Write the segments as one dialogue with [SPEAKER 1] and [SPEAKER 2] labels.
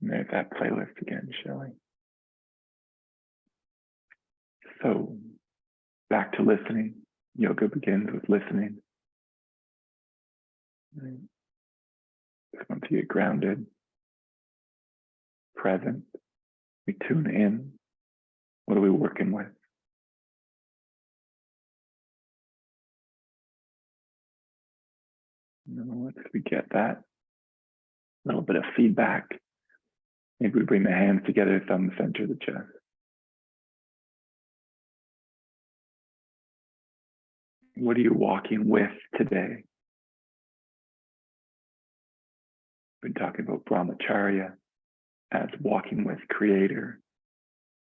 [SPEAKER 1] And there's that playlist again, Shelley. So back to listening. Yoga begins with listening. Right. Just once you get grounded, present, we tune in. What are we working with? Once we get that little bit of feedback, maybe we bring the hands together, thumb center of the chest. What are you walking with today? We've been talking about brahmacharya as walking with creator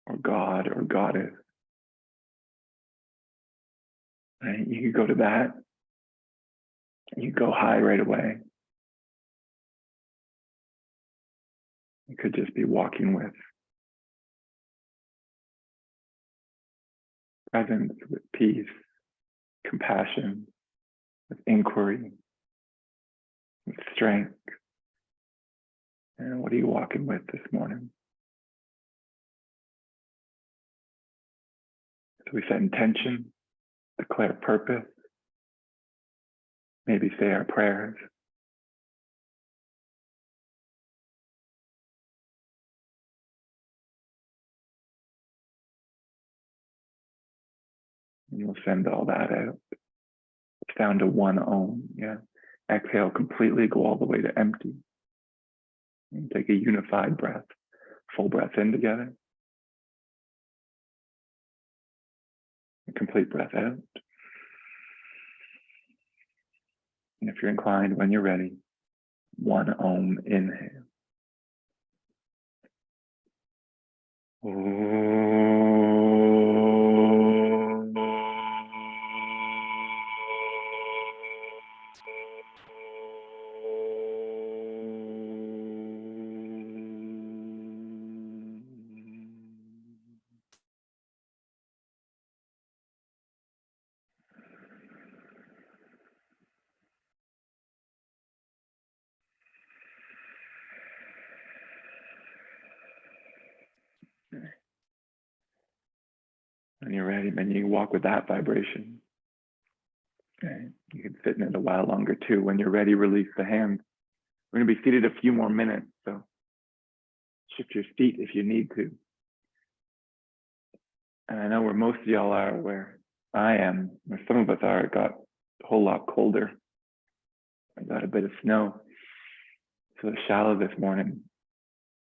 [SPEAKER 1] or God or goddess. Right? You could go to that. You go high right away. You could just be walking with presence, with peace, compassion, with inquiry, with strength. And what are you walking with this morning? So we set intention, declare purpose, maybe say our prayers. And we'll send all that out. It's down to one Om. Yeah. Exhale completely, go all the way to empty. And take a unified breath, full breath in together. A complete breath out. And if you're inclined, when you're ready, one Om inhale. When you're ready, then you walk with that vibration. Okay. You can sit in it a while longer too. When you're ready, release the hands. We're going to be seated a few more minutes, so shift your feet if you need to. And I know where most of y'all are, where I am, where some of us are, it got a whole lot colder. I got a bit of snow. So the shallow this morning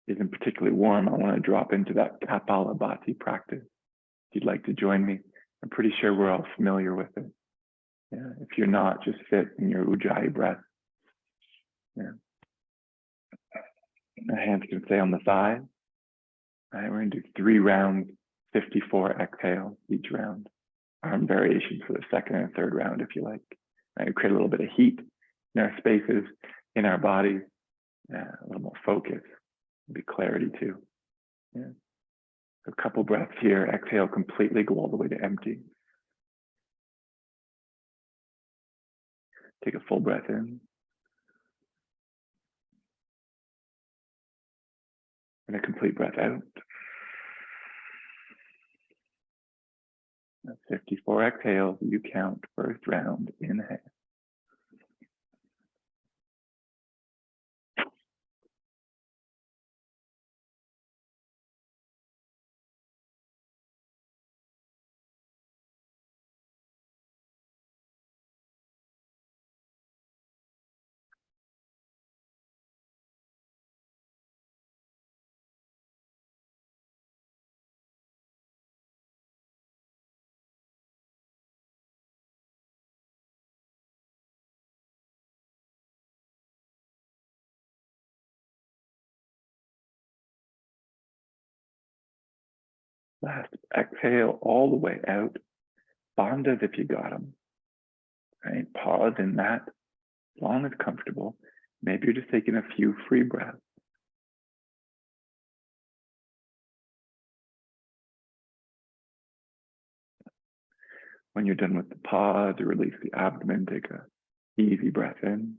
[SPEAKER 1] isn't particularly warm. I want to drop into that Kapalabhati practice. If you'd like to join me, I'm pretty sure we're all familiar with it. Yeah. If you're not, just sit in your Ujjayi breath. Yeah. The hands can stay on the thigh. All right, we're going to do 3 rounds, 54 exhales each round. Arm variations for the second and third round, if you like. Right, create a little bit of heat in our spaces, in our bodies. Yeah, a little more focus, maybe clarity too. Yeah. A couple breaths here. Exhale completely, go all the way to empty. Take a full breath in. And a complete breath out. That's 54 exhales. You count first round. Inhale. Last exhale all the way out. Bandhas if you got them. Right? Pause in that as long as comfortable. Maybe you're just taking a few free breaths. When you're done with the pause, you release the abdomen, take a easy breath in.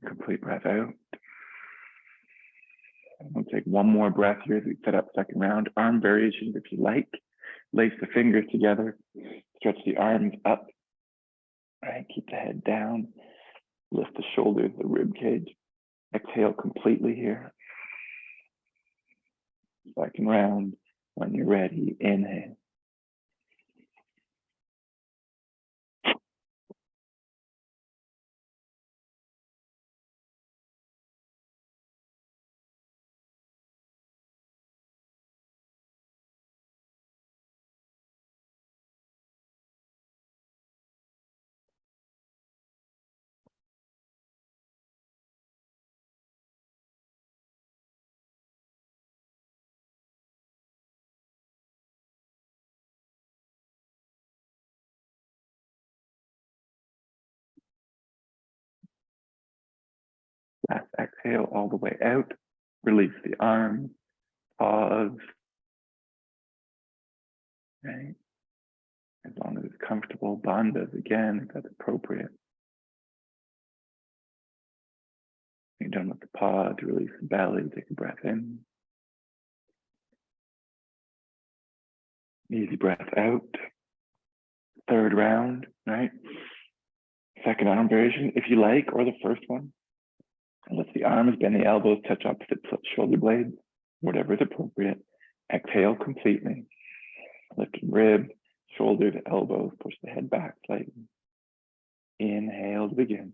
[SPEAKER 1] Complete breath out. We'll take one more breath here as we set up second round. Arm variations if you like. Lace the fingers together. Stretch the arms up. All right, keep the head down. Lift the shoulders, the rib cage. Exhale completely here. Second round. When you're ready, inhale. Last exhale all the way out. Release the arms. Pause. Right. As long as it's comfortable, bandhas again, if that's appropriate. You're done with the pause, release the belly, take a breath in. Easy breath out. Third round, right? Second arm variation, if you like, or the first one. Lift the arms, bend the elbows, touch opposite shoulder blades, whatever is appropriate. Exhale completely. Lifting ribs, shoulders, elbows, push the head back slightly. Inhale to begin.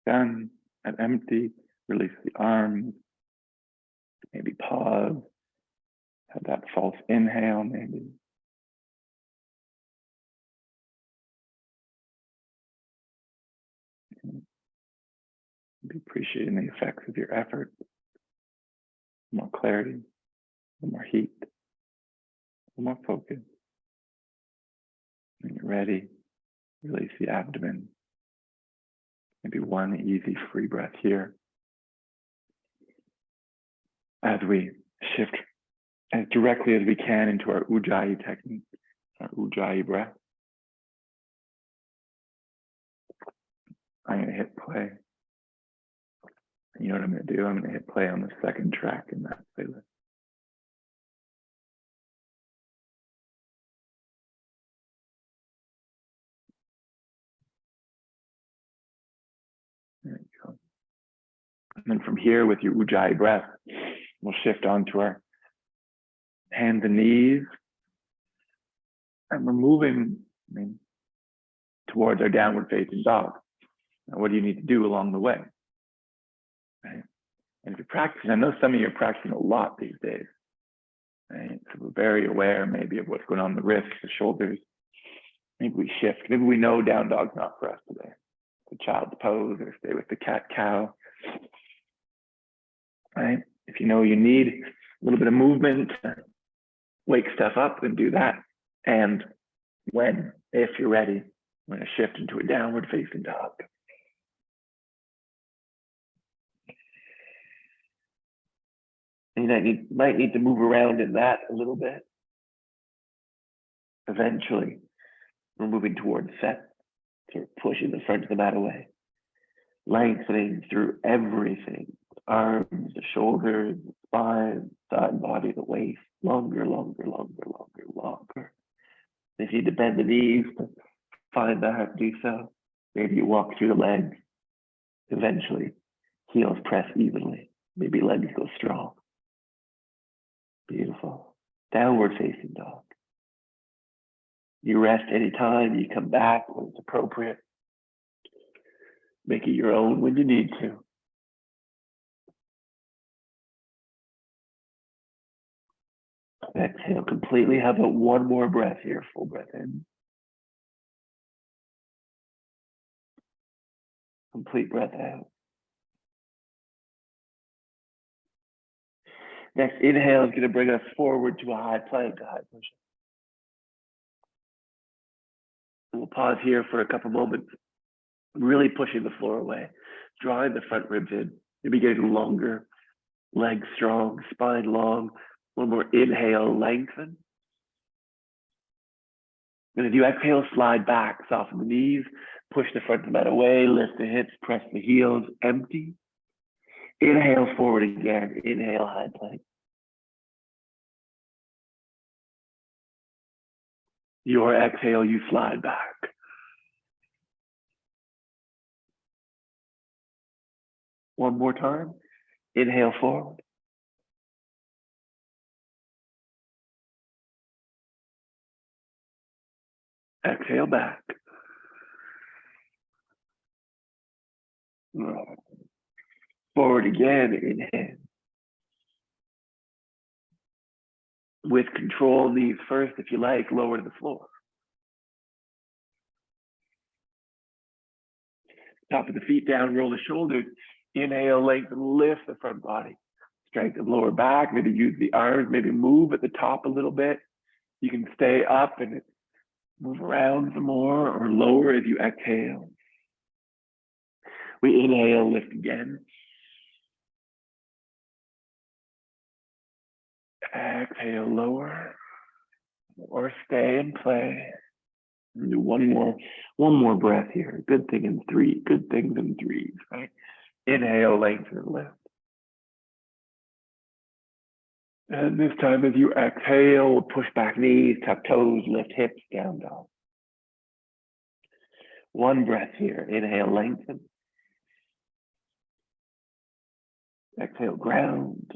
[SPEAKER 1] Done. And empty. Release the arms. Maybe pause. Have that false inhale, maybe. Be appreciating the effects of your effort. More clarity, more heat, more focus. When you're ready, release the abdomen. Maybe one easy free breath here. As we shift as directly as we can into our Ujjayi technique, our Ujjayi breath. I'm going to hit play. You know what I'm going to do? I'm going to hit play on the second track in that playlist. There you go. And then from here, with your Ujjayi breath, we'll shift onto our hands and knees. And we're moving towards our downward facing dog. Now, what do you need to do along the way? Right? And if you're practicing, I know some of you are practicing a lot these days. Right? So we're very aware maybe of what's going on in the wrists, the shoulders. Maybe we shift. Maybe we know down dog's not for us today. The child's pose or stay with the cat-cow. Right? If you know you need a little bit of movement to wake stuff up, then do that. And if you're ready, we're going to shift into a downward facing dog. You might need to move around in that a little bit. Eventually, we're moving towards set, sort of pushing the front of the mat away, lengthening through everything, arms, the shoulders, the spine, side body, the waist, longer, longer, longer, longer, longer. If you need to bend the knees to find that, do so. Maybe you walk through the legs. Eventually, heels press evenly. Maybe legs go strong. Beautiful. Downward facing dog. You rest anytime, you come back when it's appropriate. Make it your own when you need to.
[SPEAKER 2] Exhale completely. How about one more breath here? Full breath in. Complete breath out. Next inhale is going to bring us forward to a high plank, a high push-up. We'll pause here for a couple moments, really pushing the floor away, drawing the front ribs in. Maybe getting longer, legs strong, spine long. One more inhale, lengthen. And as you exhale, slide back, soften the knees, push the front of the mat away, lift the hips, press the heels, empty. Inhale forward again, inhale high plank. Your exhale, you slide back. One more time, inhale forward. Exhale back. Forward again, inhale. With control, knees first, if you like, lower to the floor. Top of the feet down, roll the shoulders. Inhale, lengthen, lift the front body. Strengthen lower back, maybe use the arms, maybe move at the top a little bit. You can stay up and move around some more or lower as you exhale. We inhale, lift again. Exhale, lower or stay and play. Do one more breath here. Good thing in three, good things in threes, right? Inhale, lengthen and lift. And this time as you exhale, push back knees, tuck toes, lift hips, down dog. One breath here. Inhale, lengthen. Exhale, ground.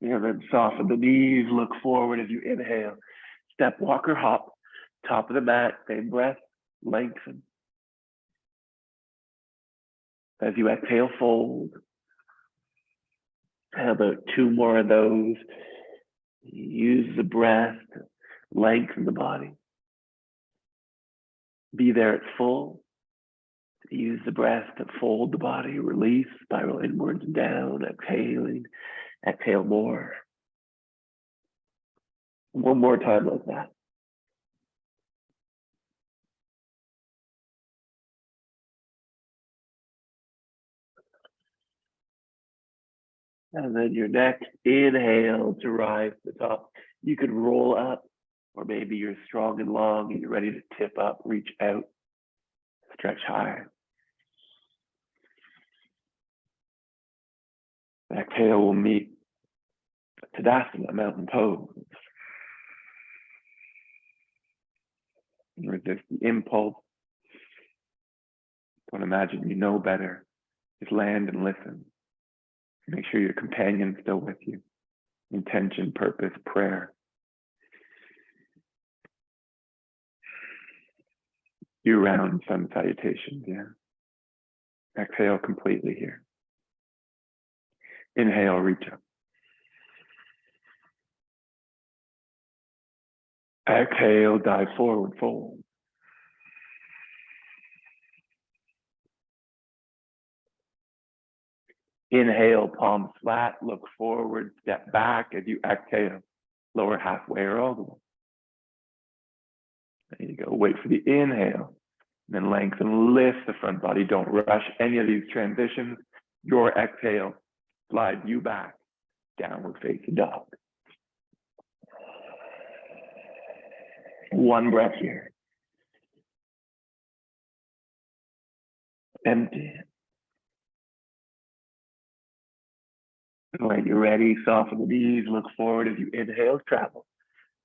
[SPEAKER 2] And then soften the knees, look forward as you inhale. Step, walk, or hop. Top of the mat, same breath, lengthen. As you exhale, fold. How about two more of those? Use the breath to lengthen the body. Be there at full. Use the breath to fold the body, release, spiral inwards and down, exhaling. Exhale more. One more time like that. And then your next inhale to rise to the top. You could roll up, or maybe you're strong and long and you're ready to tip up, reach out, stretch high. Exhale will meet Tadasana, mountain pose. Resist the impulse. Don't imagine you know better. Just land and listen. Make sure your companion's still with you. Intention, purpose, prayer. Year-round sun salutations, yeah. Exhale completely here. Inhale, reach up. Exhale, dive forward, fold. Inhale, palms flat, look forward, step back as you exhale. Lower halfway or all the way. There you go. Wait for the inhale. Then lengthen, lift the front body. Don't rush any of these transitions. Your exhale, slide you back, downward facing dog. One breath here. Empty. When you're ready, soften the knees, look forward as you inhale, travel.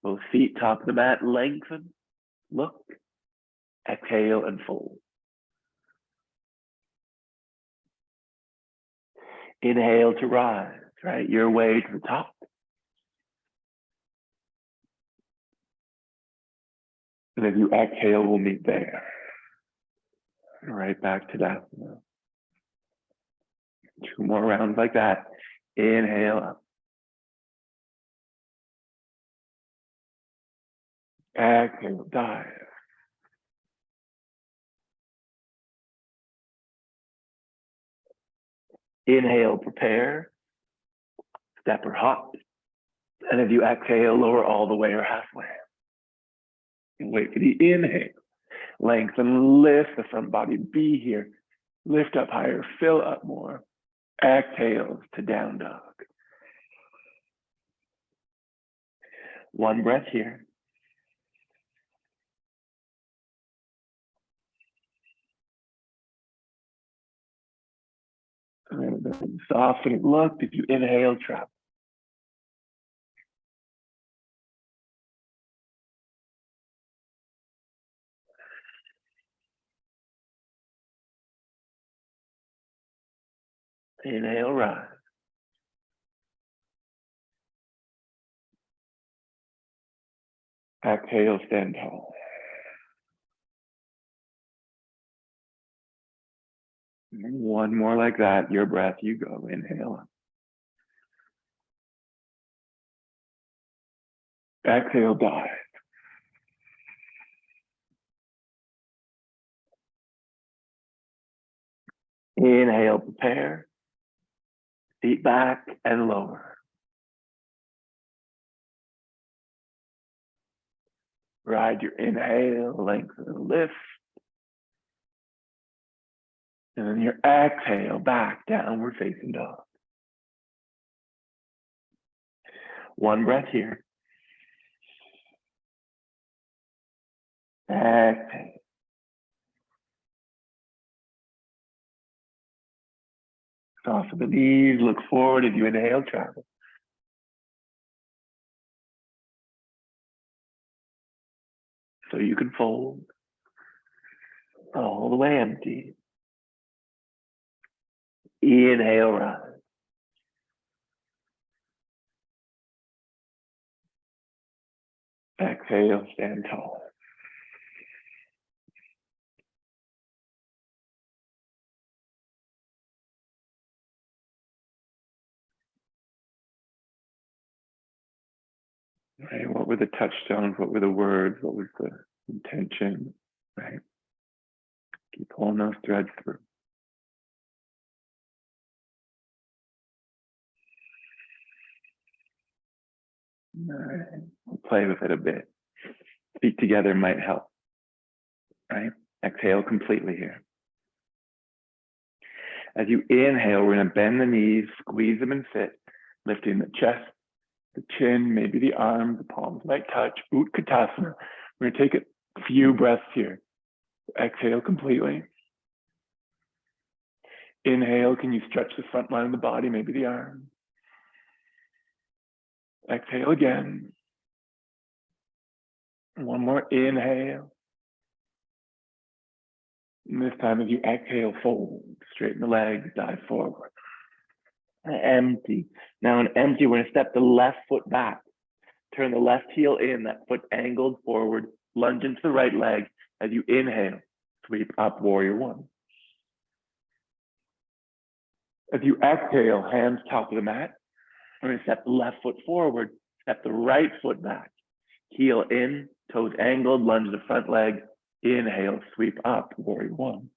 [SPEAKER 2] Both feet top of the mat, lengthen, look, exhale and fold. Inhale to rise, right? Your way to the top. And as you exhale, we'll meet there. Right back to that. Two more rounds like that. Inhale up. Exhale, dive. Inhale, prepare, step or hop. And as you exhale, lower all the way or halfway. And wait for the inhale. Lengthen, lift the front body, be here. Lift up higher, fill up more. Exhales to down dog. One breath here. And then soften, look, if you inhale, trap. Inhale, rise. Exhale, stand tall. One more like that. Your breath, you go. Inhale. Exhale, dive. Inhale, prepare. Feet back and lower. Ride your inhale, lengthen and lift. And then your exhale, back, downward facing dog. One breath here. Exhale. Soften the knees, look forward as you inhale, travel. So you can fold all the way empty. Inhale, rise. Exhale, stand tall. Right? What were the touchstones? What were the words? What was the intention? Right? Keep pulling those threads through. All right. We'll play with it a bit. Feet together might help. Right? Exhale completely here. As you inhale, we're going to bend the knees, squeeze them and sit, lifting the chest, the chin, maybe the arms, the palms might touch. Utkatasana. We're going to take a few breaths here. Exhale completely. Inhale, can you stretch the front line of the body, maybe the arms? Exhale again. One more inhale. And this time as you exhale, fold. Straighten the legs, dive forward. Empty. Now in empty, we're going to step the left foot back. Turn the left heel in, that foot angled forward. Lunge into the right leg as you inhale. Sweep up, warrior one. As you exhale, hands top of the mat. We're going to step the left foot forward, step the right foot back. Heel in, toes angled, lunge the front leg. Inhale, sweep up, warrior one.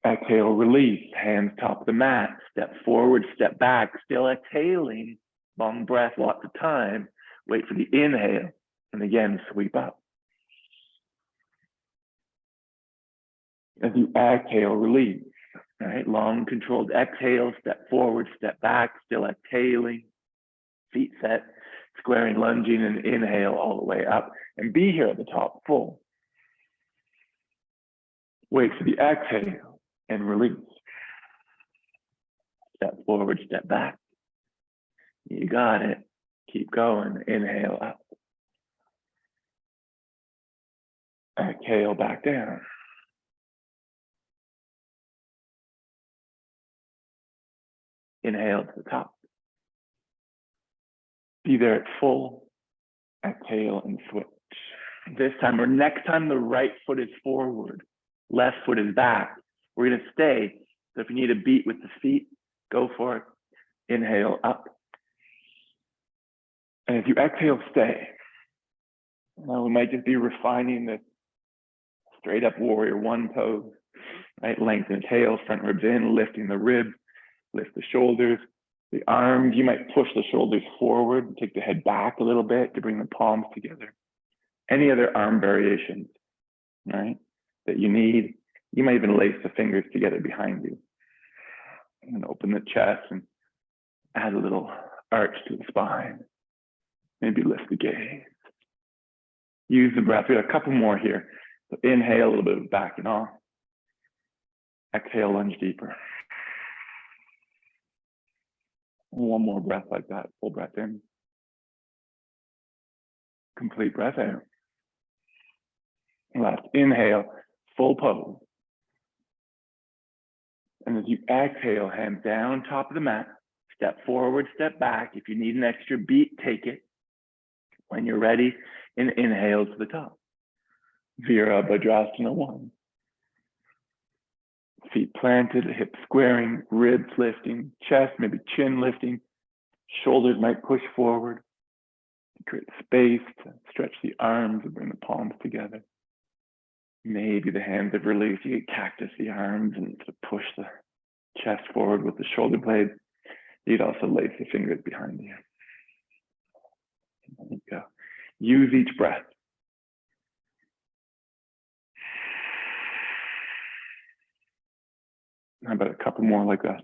[SPEAKER 2] Exhale, release, hands top of the mat. Step forward, step back, still exhaling. Long breath, lots of time. Wait for the inhale, and again, sweep up. As you exhale, release. All right, long controlled exhale, step forward, step back, still exhaling. Feet set, squaring, lunging, and inhale all the way up. And be here at the top, full. Wait for the exhale and release. Step forward, step back. You got it. Keep going. Inhale up. Exhale back down. Inhale to the top. Be there at full. Exhale and switch. This time or next time, the right foot is forward. Left foot is back. We're going to stay. So if you need a beat with the feet, go for it. Inhale up. And as you exhale, stay. Now we might just be refining this straight up warrior one pose, right? Lengthen the tail, front ribs in, lifting the ribs, lift the shoulders, the arms. You might push the shoulders forward, take the head back a little bit to bring the palms together. Any other arm variations, right, that you need. You might even lace the fingers together behind you and open the chest and add a little arch to the spine. Maybe lift the gaze. Use the breath. We got a couple more here. So inhale, a little bit of backing off. Exhale, lunge deeper. One more breath like that. Full breath in. Complete breath out. Last inhale, full pose. And as you exhale, hands down, top of the mat. Step forward, step back. If you need an extra beat, take it. When you're ready, inhale to the top. Virabhadrasana 1. Feet planted, hips squaring, ribs lifting, chest, maybe chin lifting. Shoulders might push forward. Create space to stretch the arms and bring the palms together. Maybe the hands of release. You could cactus the arms and to push the chest forward with the shoulder blades. You'd also lace the fingers behind you. There you go. Use each breath. How about a couple more like that?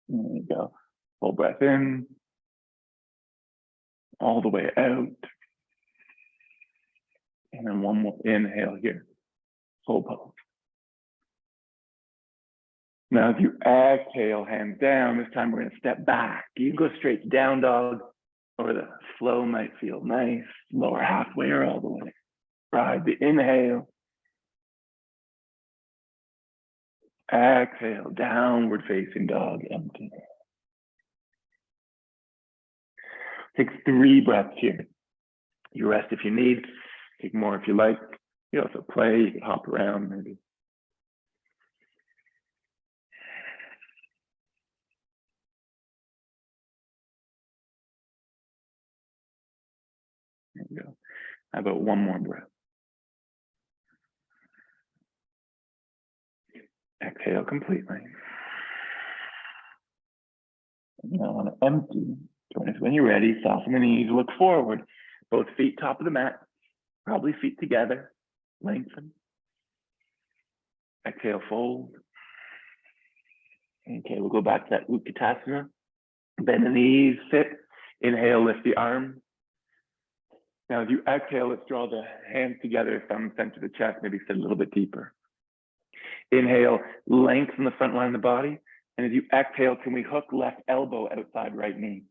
[SPEAKER 2] There you go. Full breath in. All the way out. And then one more inhale here. Full pose. Now, as you exhale, hands down, this time we're going to step back. You can go straight to down dog, or the flow might feel nice, lower halfway or all the way. Ride the inhale. Exhale, downward facing dog, empty. Take 3 breaths here. You rest if you need, take more if you like. You also play, you can hop around maybe. There you go. How about one more breath? Exhale completely. Now on an empty, join us when you're ready. Soften the knees, look forward. Both feet top of the mat, probably feet together. Lengthen. Exhale, fold. Okay, we'll go back to that Utkatasana. Bend the knees, sit. Inhale, lift the arms. Now, as you exhale, let's draw the hands together, thumb center the chest, maybe sit a little bit deeper. Inhale, lengthen the front line of the body. And as you exhale, can we hook left elbow outside right knee?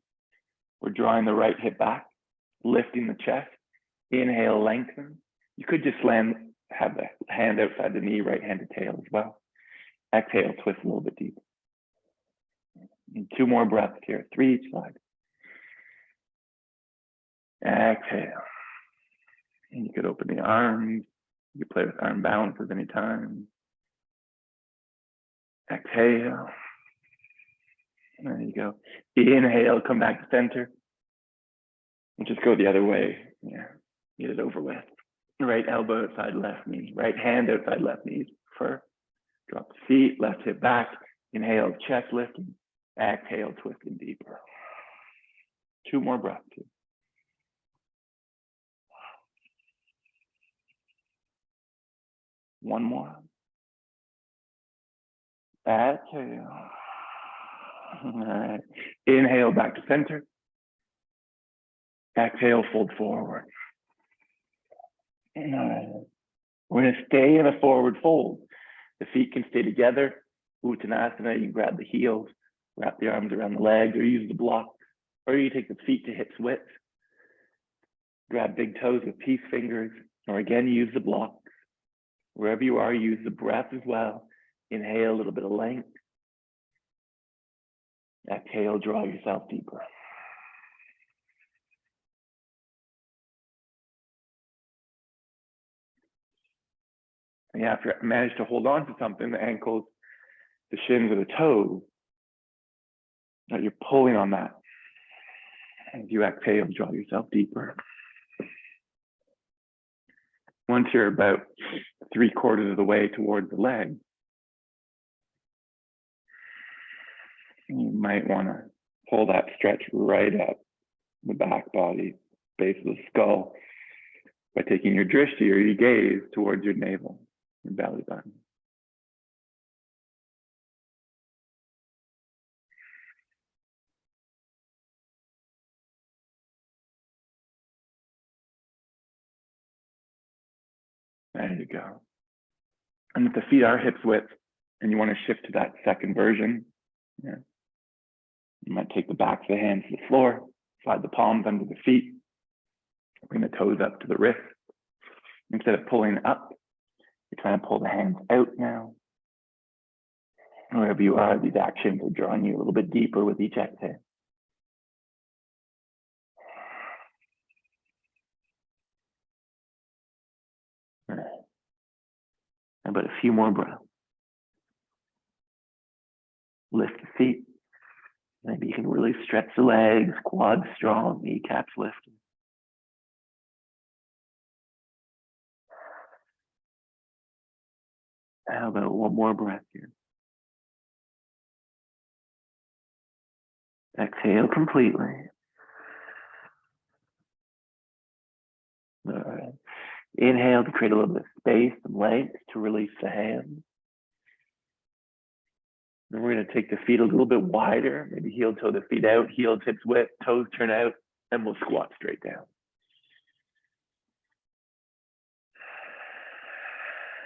[SPEAKER 2] We're drawing the right hip back, lifting the chest. Inhale, lengthen. You could just have the hand outside the knee, right hand to tail as well. Exhale, twist a little bit deeper. And 2 more breaths here, 3 each side. Exhale. And you could open the arms. You could play with arm balances anytime. Exhale. There you go. Inhale, come back to center. And just go the other way. Yeah, get it over with. Right elbow outside left knee. Right hand outside left knee. First. Drop the feet, left hip back. Inhale, chest lifting. Exhale, twisting deeper. 2 more breaths here. One more. Exhale. All right. Inhale, back to center. Exhale, fold forward. All right. We're going to stay in a forward fold. The feet can stay together. Uttanasana, you grab the heels, wrap the arms around the legs, or use the block. Or you take the feet to hips width. Grab big toes with peace fingers, or again, use the block. Wherever you are, use the breath as well. Inhale, a little bit of length. Exhale, draw yourself deeper. And after you manage to hold on to something, the ankles
[SPEAKER 1] the shins or the toes, that you're pulling on that. As you exhale, draw yourself deeper. Once you're about 3/4 of the way towards the leg, you might want to pull that stretch right up the back body, base of the skull, by taking your drishti or your gaze towards your navel, your belly button. There you go. And if the feet are hips width and you want to shift to that second version, you might take the backs of the hands to the floor, slide the palms under the feet, bring the toes up to the wrist. Instead of pulling up, you're trying to pull the hands out now. Wherever you are, these actions are drawing you a little bit deeper with each exhale. How about a few more breaths? Lift the feet. Maybe you can really stretch the legs, quads strong, kneecaps lifted. How about one more breath here? Exhale completely. All right. Inhale to create a little bit of space and length to release the hands. Then we're going to take the feet a little bit wider, maybe heel toe the feet out, heel tips width, toes turn out, and we'll squat straight down.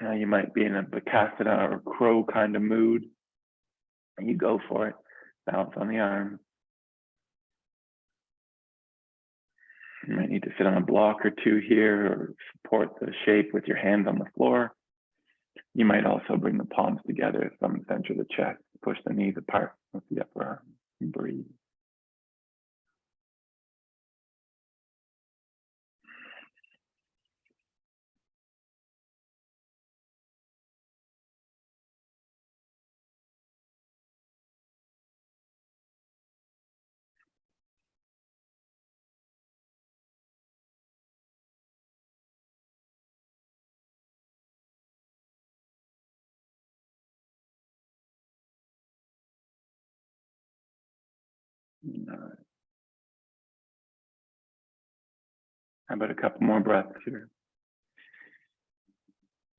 [SPEAKER 1] Now you might be in a Bakasana or crow kind of mood, and you go for it. Balance on the arms. You might need to sit on a block or two here or support the shape with your hands on the floor. You might also bring the palms together, thumb center of the chest, push the knees apart with the upper arm, and breathe. How about a couple more breaths here?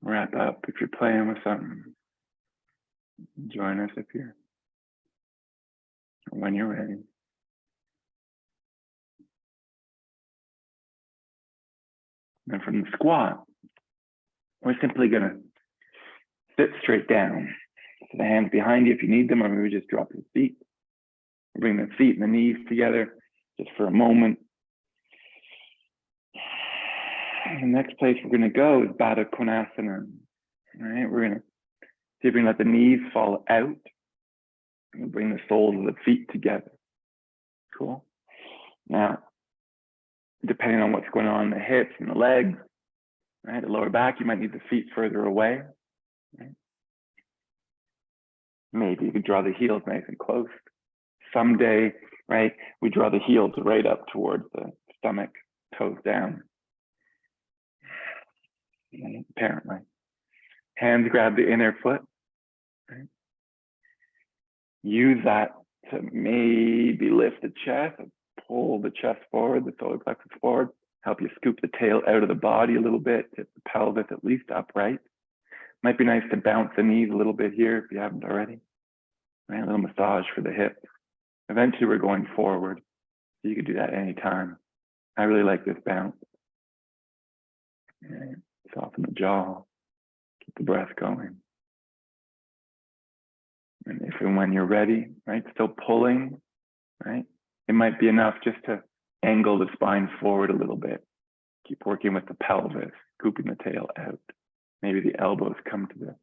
[SPEAKER 1] Wrap up. If you're playing with something, join us if you're, when you're ready. And from the squat, we're simply going to sit straight down. So the hands behind you if you need them, or maybe just drop your feet. Bring the feet and the knees together just for a moment. And the next place we're going to go is Baddha Konasana. All right, we're going to see if we can let the knees fall out and bring the soles of the feet together. Cool. Now, depending on what's going on in the hips and the legs, right, the lower back, you might need the feet further away. Right? Maybe you could draw the heels nice and close. Someday, right, we draw the heels right up towards the stomach, toes down. Right? Apparently. Hands grab the inner foot. Right? Use that to maybe lift the chest, pull the chest forward, the solar plexus forward, help you scoop the tail out of the body a little bit, tip the pelvis at least upright. Might be nice to bounce the knees a little bit here if you haven't already. Right? A little massage for the hips. Eventually we're going forward. So you can do that anytime. I really like this bounce. Right? Soften the jaw, keep the breath going. And if and when you're ready, right, still pulling, right, it might be enough just to angle the spine forward a little bit. Keep working with the pelvis, scooping the tail out. Maybe the elbows come to the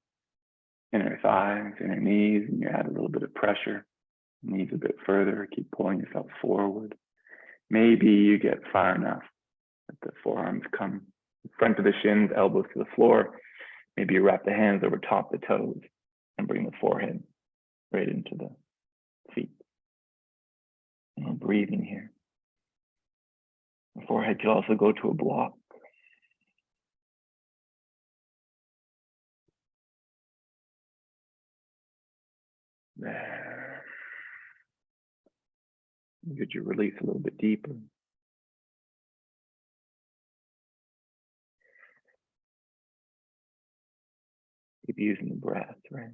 [SPEAKER 1] inner thighs, inner knees, and you add a little bit of pressure. Knees a bit further, keep pulling yourself forward. Maybe you get far enough that the forearms come in front of the shins, elbows to the floor. Maybe you wrap the hands over top the toes and bring the forehead right into the feet. And we're breathing here. The forehead could also go to a block. There. Could you release a little bit deeper? Keep using the breath, right?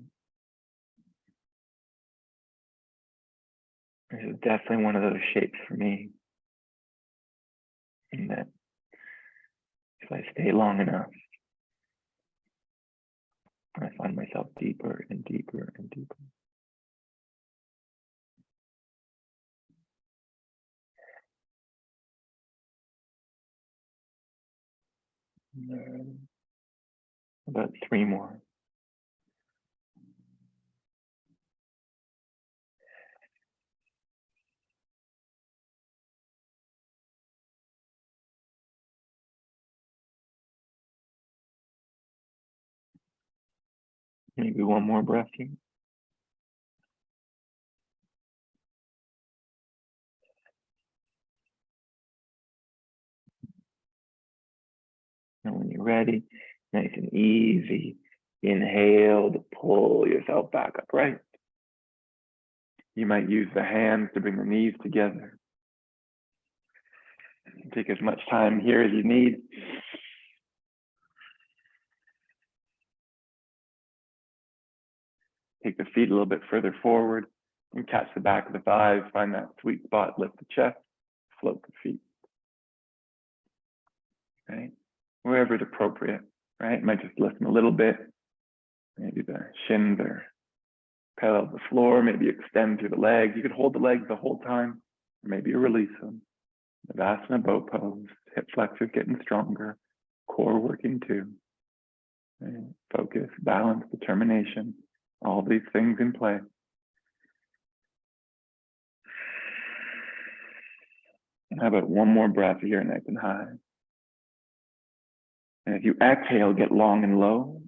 [SPEAKER 1] This is definitely one of those shapes for me. In that if I stay long enough, I find myself deeper and deeper and deeper. About 3 more. Maybe 1 more breath here. And when you're ready, nice and easy, inhale to pull yourself back upright. You might use the hands to bring the knees together. Take as much time here as you need. Take the feet a little bit further forward and catch the back of the thighs. Find that sweet spot, lift the chest, float the feet. Right? Wherever it's appropriate, right? Might just lift them a little bit. Maybe the shins are parallel to the floor. Maybe extend through the legs. You could hold the legs the whole time, or maybe you release them. Navasana boat pose, hip flexors getting stronger, core working too. Right? Focus, balance, determination, all these things in play. And how about 1 more breath here, nice and high. And if you exhale, get long and low.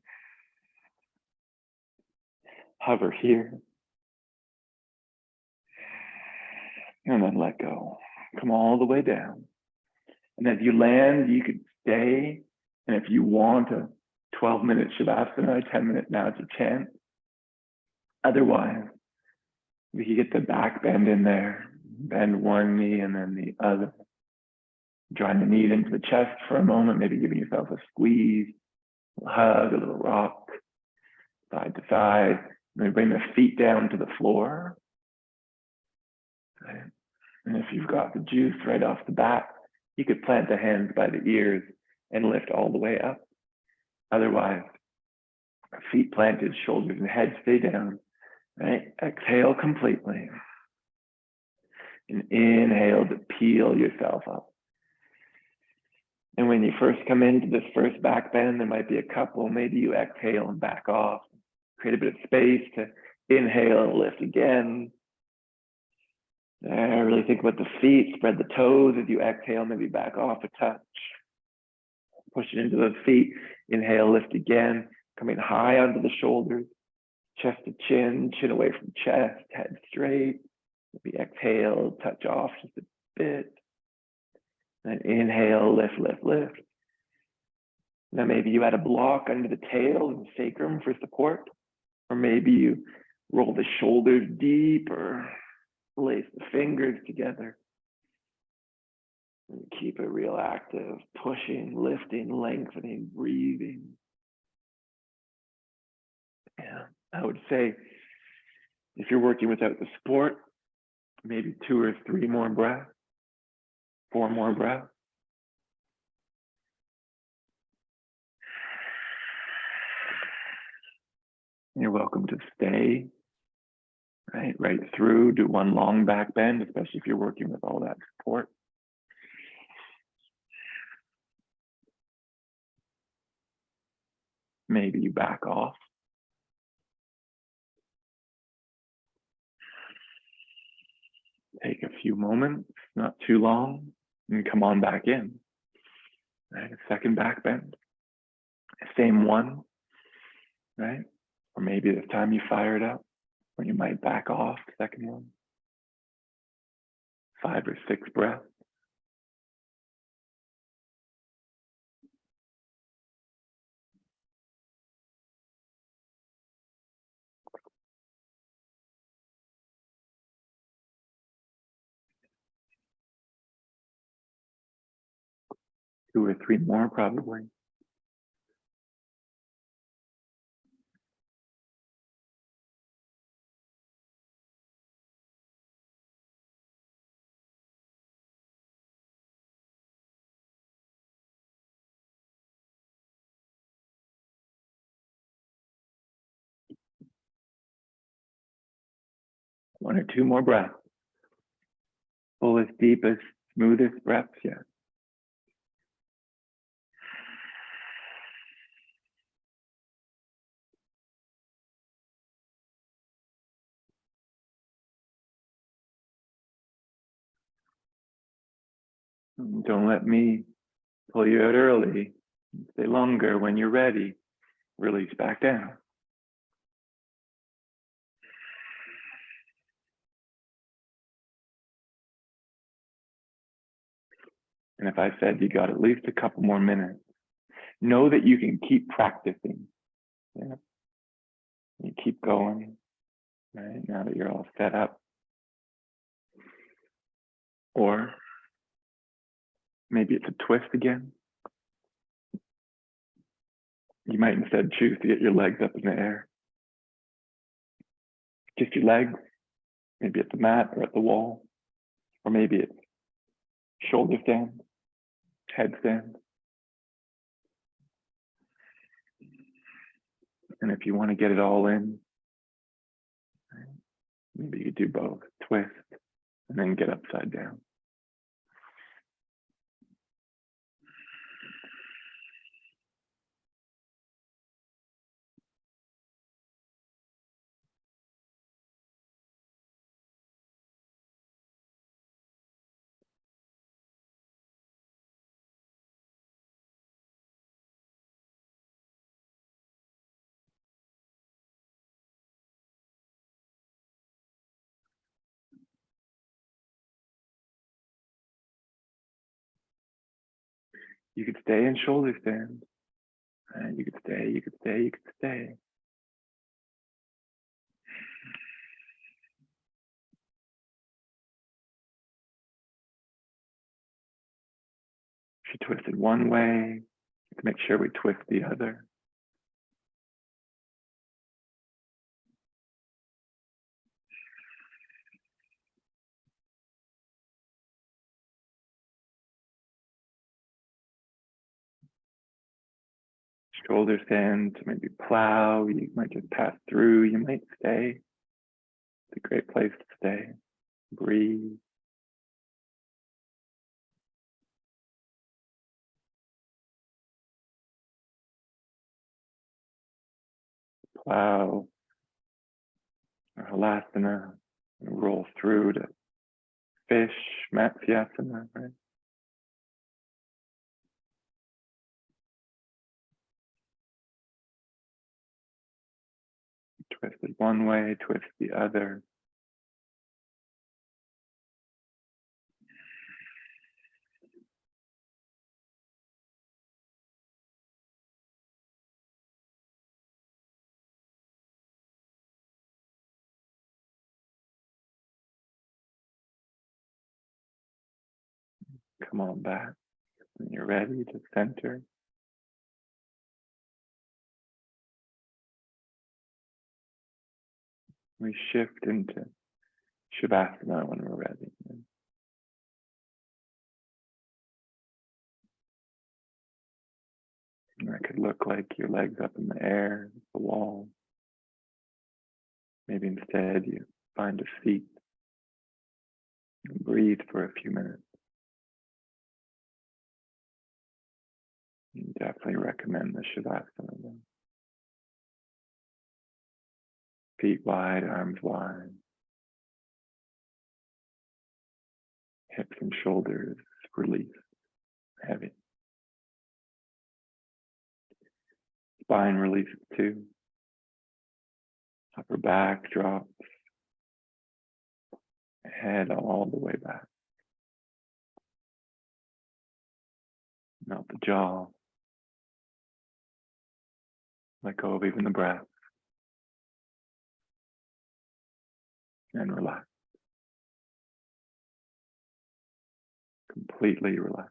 [SPEAKER 1] Hover here. And then let go. Come all the way down. And as you land, you could stay. And if you want a 12-minute Shavasana, 10-minute now to chant. Otherwise, we could get the back bend in there. Bend one knee and then the other. Drawing the knees into the chest for a moment, maybe giving yourself a squeeze, a hug, a little rock, side to side. Then bring the feet down to the floor. Right? And if you've got the juice right off the bat, you could plant the hands by the ears and lift all the way up. Otherwise, feet planted, shoulders and head stay down. Right? Exhale completely. And inhale to peel yourself up. And when you first come into this first back bend, there might be a couple. Maybe you exhale and back off. Create a bit of space to inhale and lift again. Really think about the feet. Spread the toes as you exhale. Maybe back off a touch. Push it into those feet. Inhale, lift again. Coming high onto the shoulders. Chest to chin, chin away from chest, head straight. Maybe exhale, touch off just a bit. Then inhale, lift, lift, lift. Now maybe you add a block under the tail and the sacrum for support. Or maybe you roll the shoulders deeper, lace the fingers together. And keep it real active, pushing, lifting, lengthening, breathing. Yeah, I would say if you're working without the support, maybe 2 or 3 more breaths, 4 more breaths. You're welcome to stay right through, do 1 long back bend, especially if you're working with all that support. Maybe you back off. Take a few moments, not too long, and come on back in. Right, a second back bend. Same one, right? Or maybe this time you fire it up. Or you might back off, second one. 5 or 6 breaths. Two or three more probably. One or two more breaths. Fullest, deepest, smoothest breaths yet. Don't let me pull you out early. Stay longer when you're ready. Release back down. And if I said you got at least a couple more minutes, know that you can keep practicing. Yeah. You keep going, right? Now that you're all set up. Or maybe it's a twist again. You might instead choose to get your legs up in the air. Just your legs, maybe at the mat or at the wall, or maybe it's shoulder stand, head stand. And if you want to get it all in, maybe you do both, twist, and then get upside down. You could stay in shoulder stand. And you could stay, you could stay, you could stay. If you twist it one way, make sure we twist the other. Shoulder stand, maybe plow, you might just pass through, you might stay. It's a great place to stay. Breathe. Plow or halasana, roll through to fish, matsyasana, right? Twist it one way, twist the other. Come on back. When you're ready to center. We shift into Shavasana when we're ready. And that could look like your legs up in the air, the wall. Maybe instead you find a seat and breathe for a few minutes. You definitely recommend the Shavasana then. Feet wide, arms wide. Hips and shoulders release, heavy. Spine releases too. Upper back drops. Head all the way back. Melt the jaw. Let go of even the breath. And relax. Completely relax.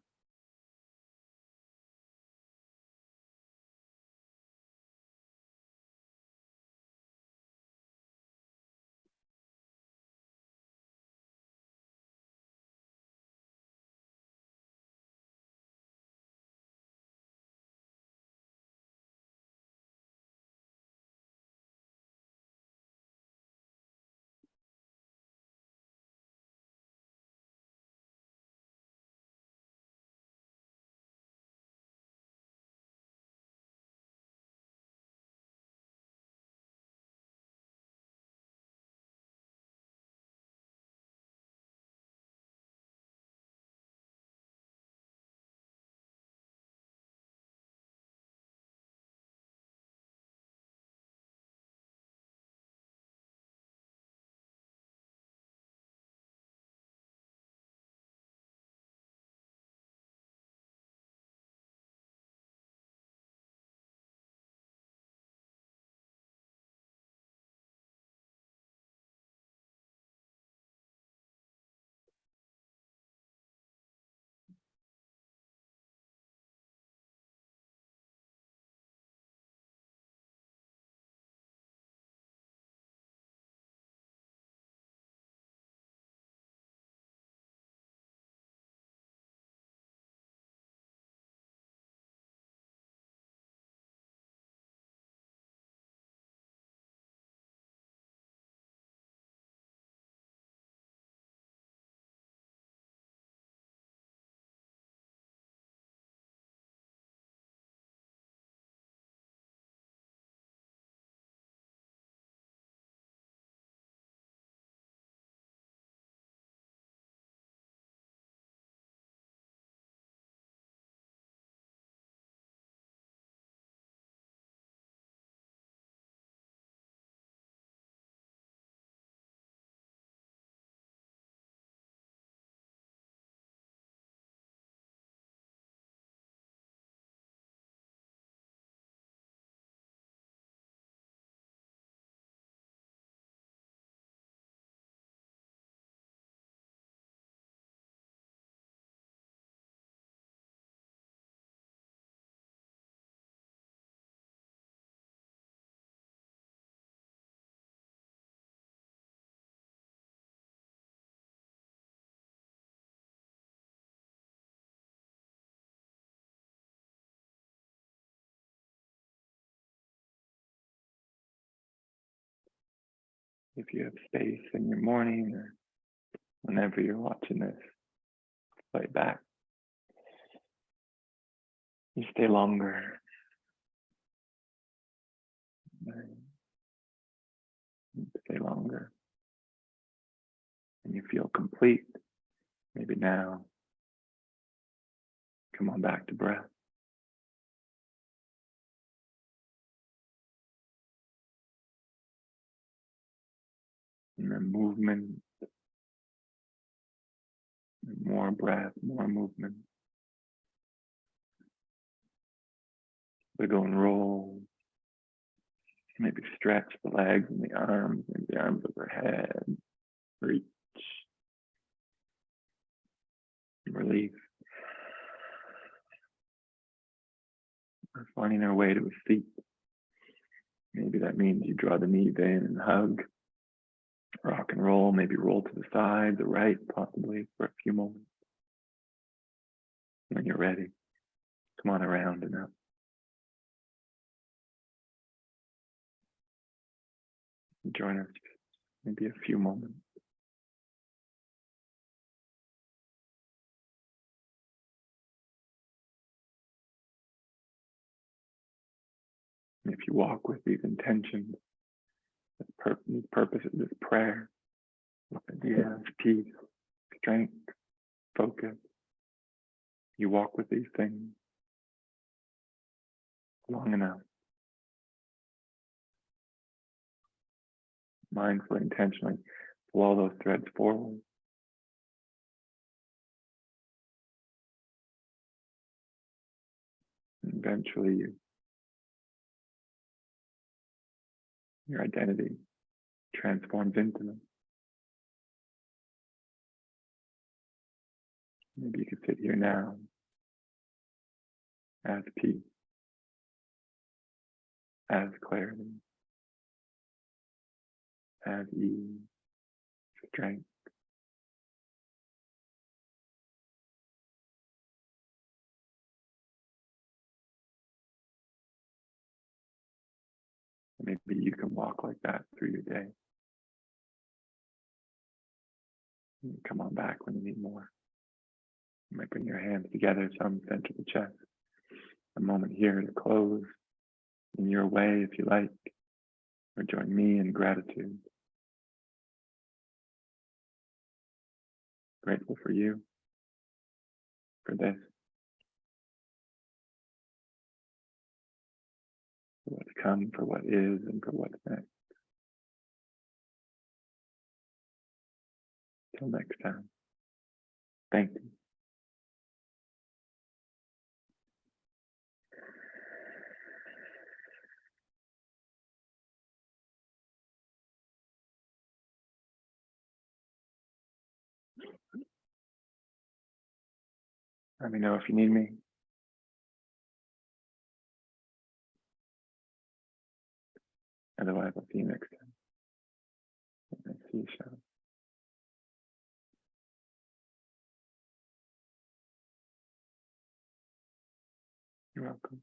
[SPEAKER 1] If you have space in your morning or whenever you're watching this play back, you stay longer. You stay longer. And you feel complete. Maybe now, come on back to breath. And then movement, more breath, more movement. Wiggle and roll. Maybe stretch the legs and the arms, maybe the arms overhead. Reach. Relief. We're finding our way to a seat. Maybe that means you draw the knees in and hug. Rock and roll, maybe roll to the side, the right, possibly for a few moments. When you're ready, come on around and up. Join us maybe a few moments. And if you walk with these intentions, the purpose of this prayer, this idea of peace, strength, focus, you walk with these things long enough, mindfully, intentionally pull all those threads forward. And eventually your identity transforms into them. Maybe you could sit here now as peace, as clarity, as ease, strength. Maybe you can walk like that through your day. And come on back when you need more. You might bring your hands together, some center the chest. A moment here to close in your way if you like, or join me in gratitude. Grateful for you, for this, for what's come, for what is, and for what's next. Till next time. Thank you. Let me know if you need me. Otherwise, I'll see you next time. I see you, Shadow. You're welcome.